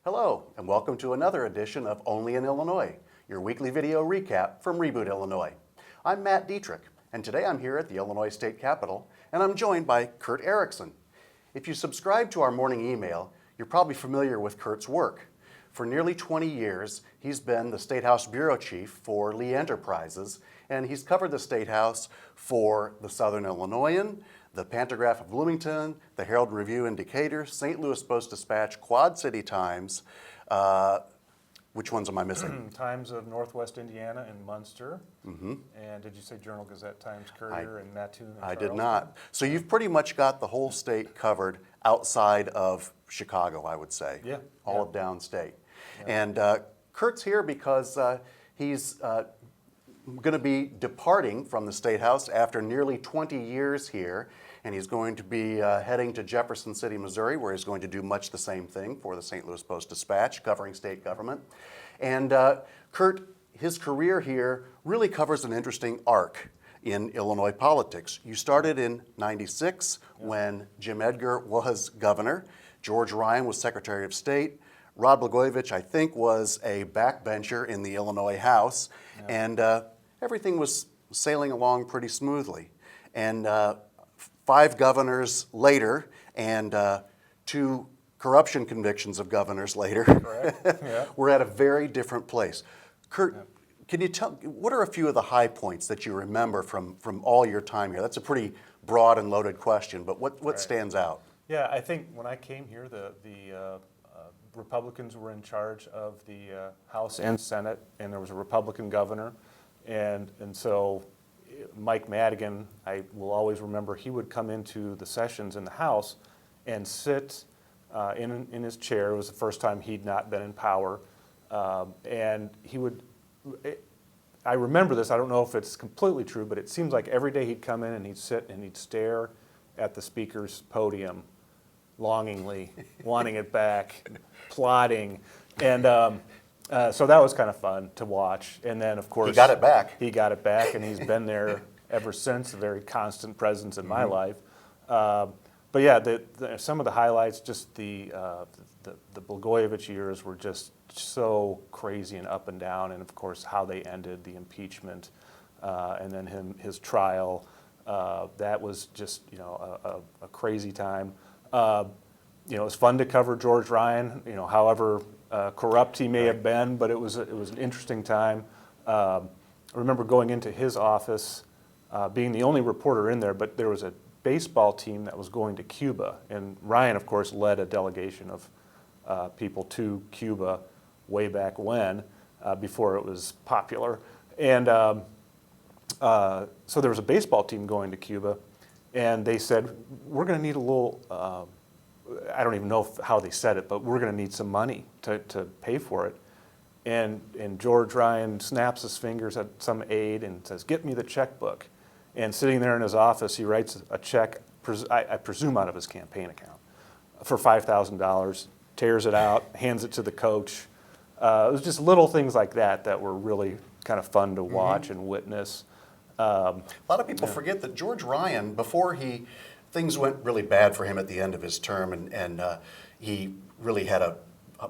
Hello, and welcome to another edition of Only in Illinois, your weekly video recap from Reboot Illinois. I'm Matt Dietrich, and today I'm here at the Illinois State Capitol, and I'm joined by Kurt Erickson. If you subscribe to our morning email, you're probably familiar with Kurt's work. For nearly 20 years, he's been the Statehouse Bureau Chief for Lee Enterprises, and he's covered the Statehouse for the Southern Illinoisan, the Pantagraph of Bloomington, the Herald Review in Decatur, St. Louis Post-Dispatch, Quad City Times. Which ones am I missing? Times of Northwest Indiana and Munster. And did you say Journal-Gazette, Times Courier, and Mattoon and I did Charleston? not. So you've pretty much got the whole state covered outside of Chicago, I would say. Yeah. All of downstate. And Kurt's here because he's going to be departing from the State House after nearly 20 years here, and he's going to be heading to Jefferson City, Missouri, where he's going to do much the same thing for the St. Louis Post-Dispatch, covering state government. And Kurt, his career here really covers an interesting arc in Illinois politics. You started in '96 when Jim Edgar was governor. George Ryan was Secretary of State. Rod Blagojevich, I think, was a backbencher in the Illinois House. And everything was sailing along pretty smoothly. And 5 governors later, and 2 corruption convictions of governors later, we're at a very different place. Kurt, can you tell, what are a few of the high points that you remember from all your time here? That's a pretty broad and loaded question, but what stands out? Yeah, I think when I came here, the Republicans were in charge of the House and Senate, and there was a Republican governor. And so Mike Madigan, I will always remember, he would come into the sessions in the House and sit in his chair. It was the first time he'd not been in power. And he would, I remember this, I don't know if it's completely true, but it seems like every day he'd come in and he'd sit and he'd stare at the speaker's podium longingly, wanting it back, plotting. And so that was kind of fun to watch. And then, of course, he got it back. He got it back, and he's been there ever since, a very constant presence in my life. But yeah, some of the highlights, just the Blagojevich years were just so crazy and up and down, and of course how they ended, the impeachment, and then his trial. That was just a crazy time. It was fun to cover George Ryan. However corrupt he may have been, but it was an interesting time. I remember going into his office, being the only reporter in there, but there was a baseball team that was going to Cuba, and Ryan, of course, led a delegation of people to Cuba way back when, before it was popular. And so there was a baseball team going to Cuba, and they said, we're going to need a little, I don't even know how they said it, but we're going to need some money to pay for it. And George Ryan snaps his fingers at some aide and says, get me the checkbook. And sitting there in his office, he writes a check, I presume out of his campaign account, for $5,000, tears it out, hands it to the coach. It was just little things like that were really kind of fun to watch and witness. A lot of people forget that George Ryan, before things went really bad for him at the end of his term, and he really had a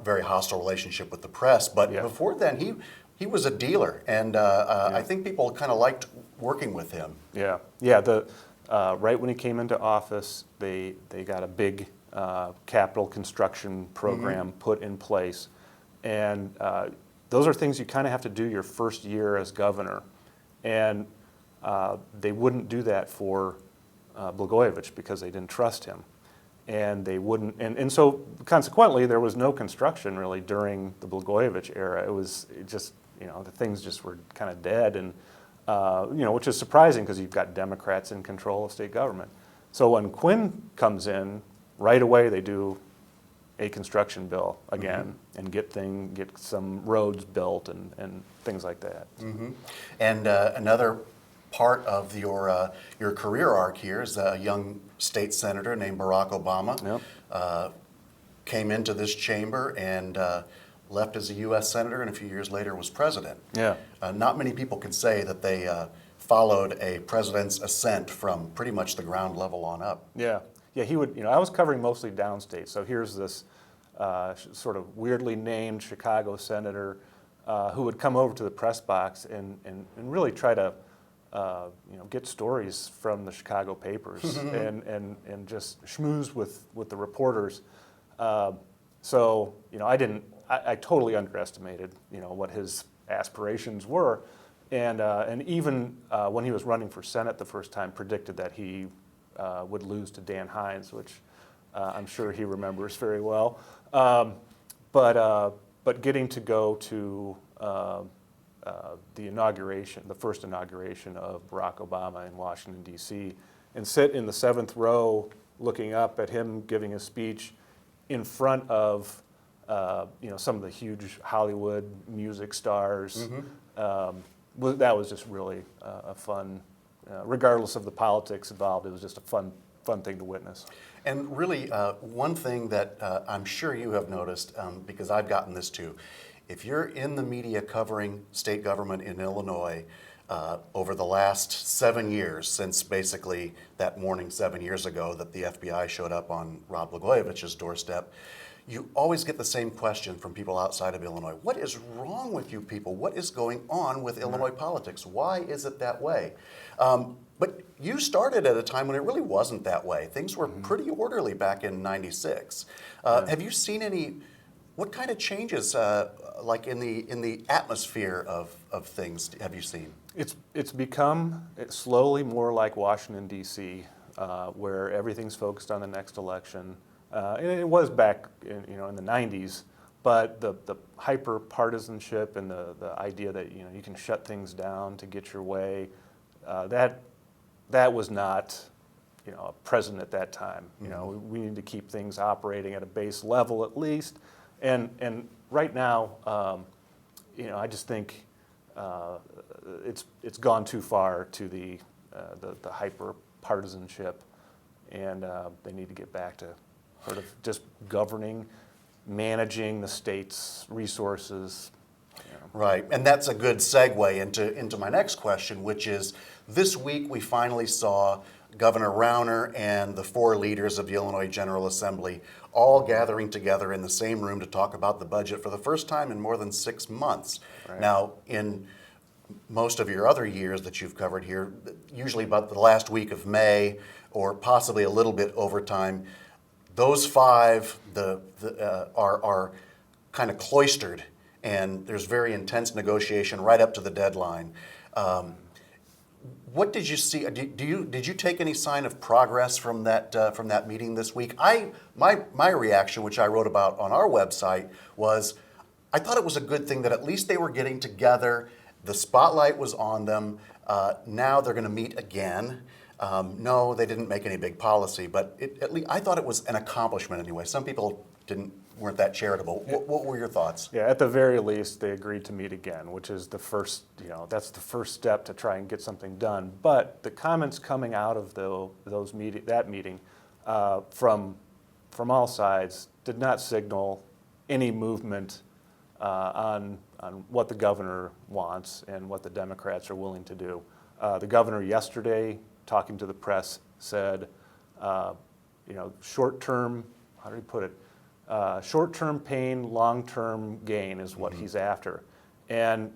very hostile relationship with the press. But before then, he was a dealer, and I think people kind of liked working with him. Yeah. Right when he came into office, they got a big capital construction program put in place, and those are things you kind of have to do your first year as governor, and they wouldn't do that for Blagojevich because they didn't trust him, and they wouldn't, and so consequently there was no construction really during the Blagojevich era. It just the things just were kind of dead, and which is surprising because you've got Democrats in control of state government. So when Quinn comes in, right away they do a construction bill again and get some roads built and things like that. And another part of your career arc here is a young state senator named Barack Obama. Came into this chamber and left as a U.S. senator, and a few years later was president. Not many people can say that they followed a president's ascent from pretty much the ground level on up. Yeah, he would. I was covering mostly downstate, so here's this sort of weirdly named Chicago senator who would come over to the press box and really try to get stories from the Chicago papers and just schmooze with the reporters. So I totally underestimated what his aspirations were, and even when he was running for Senate the first time, predicted that he would lose to Dan Hines, which I'm sure he remembers very well. But getting to go to the first inauguration of Barack Obama in Washington, D.C., and sit in the 7th row looking up at him giving a speech in front of some of the huge Hollywood music stars. That was just really a fun, regardless of the politics involved, it was just a fun thing to witness. And really, one thing that I'm sure you have noticed, because I've gotten this too, if you're in the media covering state government in Illinois over the last 7 years, since basically that morning 7 years ago that the FBI showed up on Rod Blagojevich's doorstep, you always get the same question from people outside of Illinois. What is wrong with you people? What is going on with Illinois politics? Why is it that way? But you started at a time when it really wasn't that way. Things were pretty orderly back in '96. Have you seen what kind of changes, like in the atmosphere of things, have you seen? It's become slowly more like Washington, D.C., where everything's focused on the next election. And it was back in the 90s, but the hyper partisanship and the idea that you can shut things down to get your way, that was not present at that time. We need to keep things operating at a base level at least, and right now, I just think it's gone too far to the hyper partisanship, and they need to get back to sort of just governing, managing the state's resources. Right, and that's a good segue into my next question, which is, this week we finally saw Governor Rauner and the 4 leaders of the Illinois General Assembly all gathering together in the same room to talk about the budget for the first time in more than 6 months. Right. Now, in most of your other years that you've covered here, usually about the last week of May or possibly a little bit over time, those 5 are kind of cloistered, and there's very intense negotiation right up to the deadline. What did you see? Did you take any sign of progress from that meeting this week? My reaction, which I wrote about on our website, was I thought it was a good thing that at least they were getting together. The spotlight was on them. Now they're going to meet again. No, they didn't make any big policy, but at least I thought it was an accomplishment anyway. Some people weren't that charitable. What were your thoughts? Yeah, at the very least, they agreed to meet again, which is the first, that's the first step to try and get something done. But the comments coming out of that meeting from all sides did not signal any movement on what the governor wants and what the Democrats are willing to do. The governor yesterday, talking to the press, said, short-term, how do you put it? Short-term pain, long-term gain is what he's after. And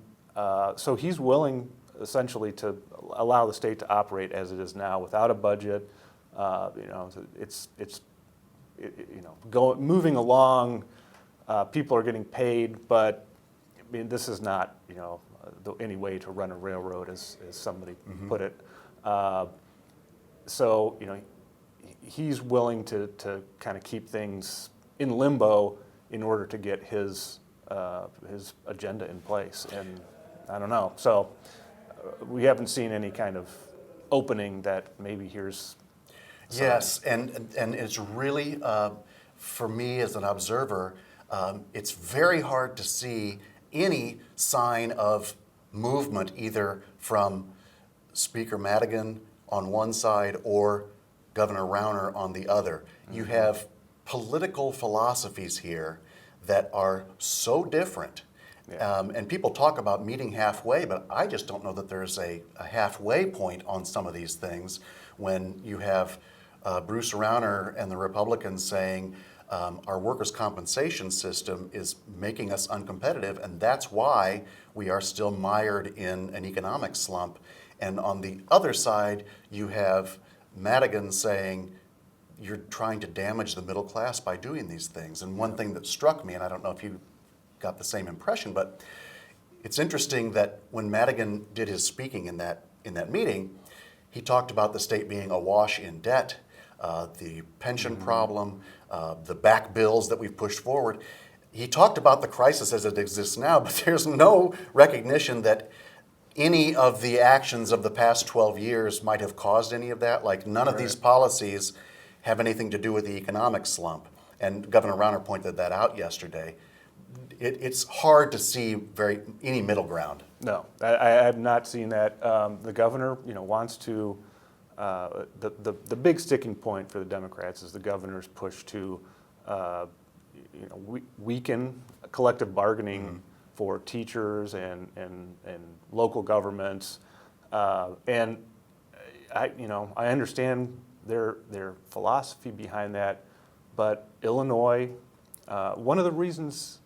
so he's willing, essentially, to allow the state to operate as it is now without a budget. Moving along, people are getting paid, but I mean, this is not, any way to run a railroad, as somebody put it. So, he's willing to kind of keep things in limbo in order to get his agenda in place. And I don't know. So we haven't seen any kind of opening that maybe here's some. Yes, and it's really, for me as an observer, it's very hard to see any sign of movement either from Speaker Madigan on one side or Governor Rauner on the other. You have political philosophies here that are so different. Yeah. And people talk about meeting halfway, but I just don't know that there's a halfway point on some of these things when you have Bruce Rauner and the Republicans saying, our workers' compensation system is making us uncompetitive, and that's why we are still mired in an economic slump. And on the other side, you have Madigan saying, you're trying to damage the middle class by doing these things. And one thing that struck me, and I don't know if you got the same impression, but it's interesting that when Madigan did his speaking in that meeting, he talked about the state being awash in debt, the pension problem, the back bills that we've pushed forward. He talked about the crisis as it exists now, but there's no recognition that any of the actions of the past 12 years might have caused any of that. Like none of these policies have anything to do with the economic slump. And Governor Rauner pointed that out yesterday. It's hard to see any middle ground. No, I have not seen that. The governor, wants to. The big sticking point for the Democrats is the governor's push to, weaken collective bargaining for teachers and local governments, and I understand their philosophy behind that, but Illinois, one of the reasons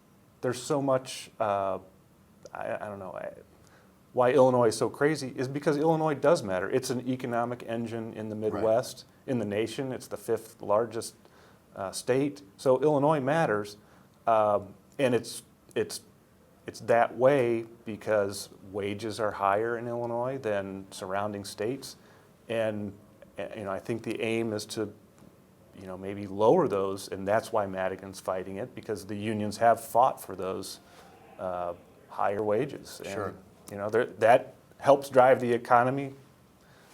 there's so much, I don't know why Illinois is so crazy, is because Illinois does matter. It's an economic engine in the Midwest, in the nation. It's the 5th largest state, so Illinois matters, and it's that way because wages are higher in Illinois than surrounding states, and I think the aim is to maybe lower those, and that's why Madigan's fighting it, because the unions have fought for those higher wages. Sure. And, that helps drive the economy,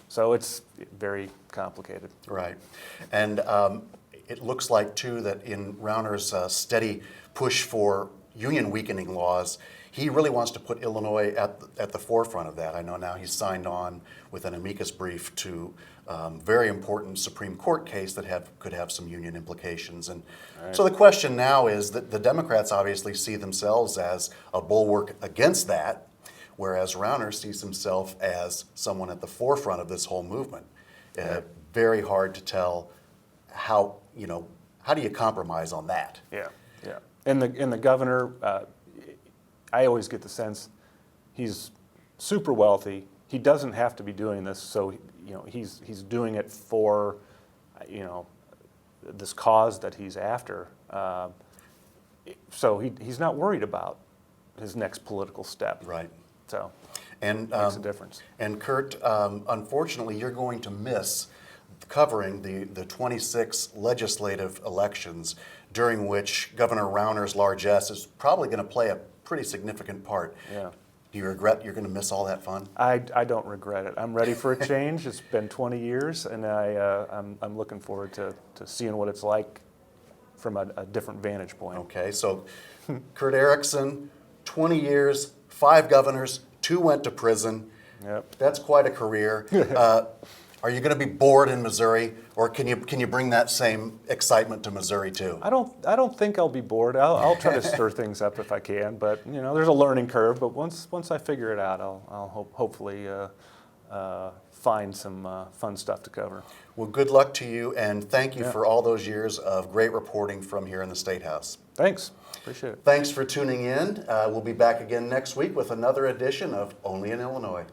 so it's very complicated. Right. And it looks like, too, that in Rauner's steady push for union weakening laws, he really wants to put Illinois at the forefront of that. I know now he's signed on with an amicus brief to very important Supreme Court case that could have some union implications. And so the question now is that the Democrats obviously see themselves as a bulwark against that, whereas Rauner sees himself as someone at the forefront of this whole movement. Very hard to tell how do you compromise on that? Yeah. And the governor, I always get the sense he's super wealthy. He doesn't have to be doing this, so he's doing it for this cause that he's after. So he's not worried about his next political step. Right. So and makes a difference. And Kurt, unfortunately, you're going to miss covering the 26 legislative elections, during which Governor Rauner's largesse is probably going to play a pretty significant part. Yeah. Do you regret you're going to miss all that fun? I don't regret it. I'm ready for a change. It's been 20 years, and I'm looking forward to seeing what it's like from a different vantage point. Okay, so Kurt Erickson, 20 years, 5 governors, 2 went to prison. Yep. That's quite a career. Are you going to be bored in Missouri, or can you bring that same excitement to Missouri too? I don't think I'll be bored. I'll try to stir things up if I can, but there's a learning curve. But once I figure it out, I'll hopefully find some fun stuff to cover. Well, good luck to you, and thank you for all those years of great reporting from here in the Statehouse. Thanks. Appreciate it. Thanks for tuning in. We'll be back again next week with another edition of Only in Illinois.